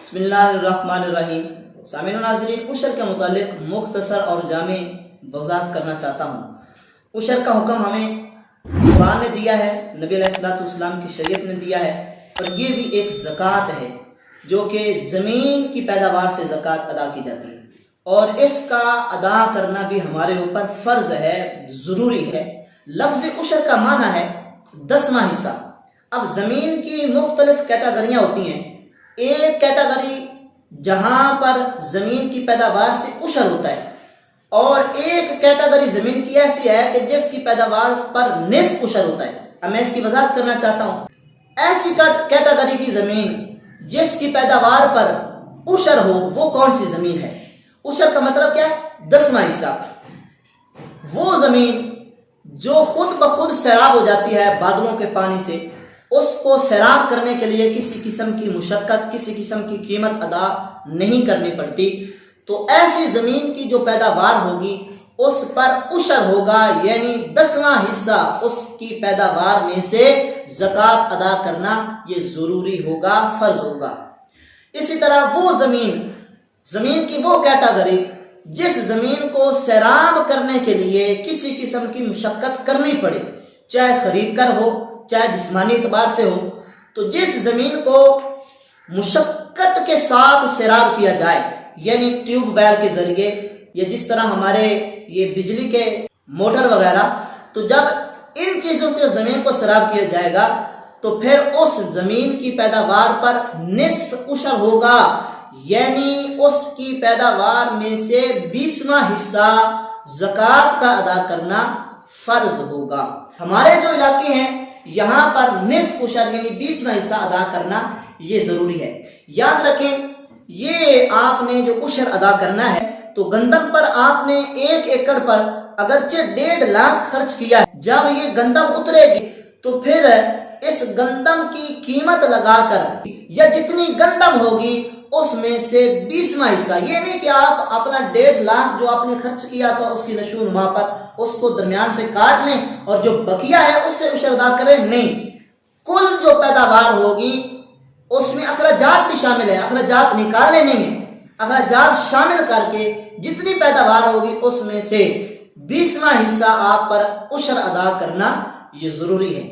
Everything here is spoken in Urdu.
بسم اللہ الرحمن الرحیم۔ سامعین و ناظرین، عشر کے متعلق مختصر اور جامع وضاحت کرنا چاہتا ہوں۔ عشر کا حکم ہمیں قرآن نے دیا ہے، نبی علیہ الصلوۃ والسلام کی شریعت نے دیا ہے، اور یہ بھی ایک زکوٰۃ ہے جو کہ زمین کی پیداوار سے زکوٰۃ ادا کی جاتی ہے، اور اس کا ادا کرنا بھی ہمارے اوپر فرض ہے، ضروری ہے۔ لفظ عشر کا معنی ہے 10واں حصہ۔ اب زمین کی مختلف کیٹاگریاں ہوتی ہیں۔ ایک کیٹاگری جہاں پر زمین کی پیداوار سے عشر ہوتا ہے، اور ایک کیٹاگری زمین کی ایسی ہے کہ جس کی پیداوار پر نصف عشر ہوتا ہے۔ اب میں اس کی وضاحت کرنا چاہتا ہوں۔ ایسی کیٹاگری کی زمین جس کی پیداوار پر عشر ہو، وہ کون سی زمین ہے؟ عشر کا مطلب کیا ہے؟ 10واں حصہ۔ وہ زمین جو خود بخود سیراب ہو جاتی ہے بادلوں کے پانی سے، اس کو سیراب کرنے کے لیے کسی قسم کی مشقت، کسی قسم کی قیمت ادا نہیں کرنی پڑتی، تو ایسی زمین کی جو پیداوار ہوگی اس پر عشر ہوگا، یعنی 10واں حصہ اس کی پیداوار میں سے زکوٰۃ ادا کرنا یہ ضروری ہوگا، فرض ہوگا۔ اسی طرح وہ زمین کی وہ کیٹاگری جس زمین کو سیراب کرنے کے لیے کسی قسم کی مشقت کرنی پڑے، چاہے خرید کر ہو، چاہے جسمانی اعتبار سے ہو، تو جس زمین کو مشقت کے ساتھ سیراب کیا جائے، یعنی ٹیوب ویل کے ذریعے، یا جس طرح ہمارے یہ بجلی کے موٹر وغیرہ، تو جب ان چیزوں سے زمین کو سیراب کیا جائے گا تو پھر اس زمین کی پیداوار پر نصف عشر ہوگا، یعنی اس کی پیداوار میں سے 20واں حصہ زکوٰۃ کا ادا کرنا فرض ہوگا۔ ہمارے جو علاقے ہیں یہاں پر نصف عشر یعنی 20واں حصہ ادا کرنا یہ ضروری ہے۔ یاد رکھیں، یہ آپ نے جو عشر ادا کرنا ہے تو گندم پر آپ نے 1 ایکڑ پر اگرچہ 1.5 لاکھ خرچ کیا ہے، جب یہ گندم اترے گی تو پھر اس گندم کی قیمت لگا کر یا جتنی گندم ہوگی اس میں سے 20واں حصہ، یہ نہیں کہ آپ اپنا 1.5 لاکھ جو آپ نے خرچ کیا تھا اس کی نشو و نما پر اس کو درمیان سے کاٹ لیں اور جو بقیہ ہے اس سے عشر ادا کریں، نہیں، کل جو پیداوار ہوگی اس میں اخراجات بھی شامل ہیں، اخراجات نکالنے نہیں ہیں، اخراجات شامل کر کے جتنی پیداوار ہوگی اس میں سے 20واں حصہ آپ پر عشر ادا کرنا یہ ضروری ہے۔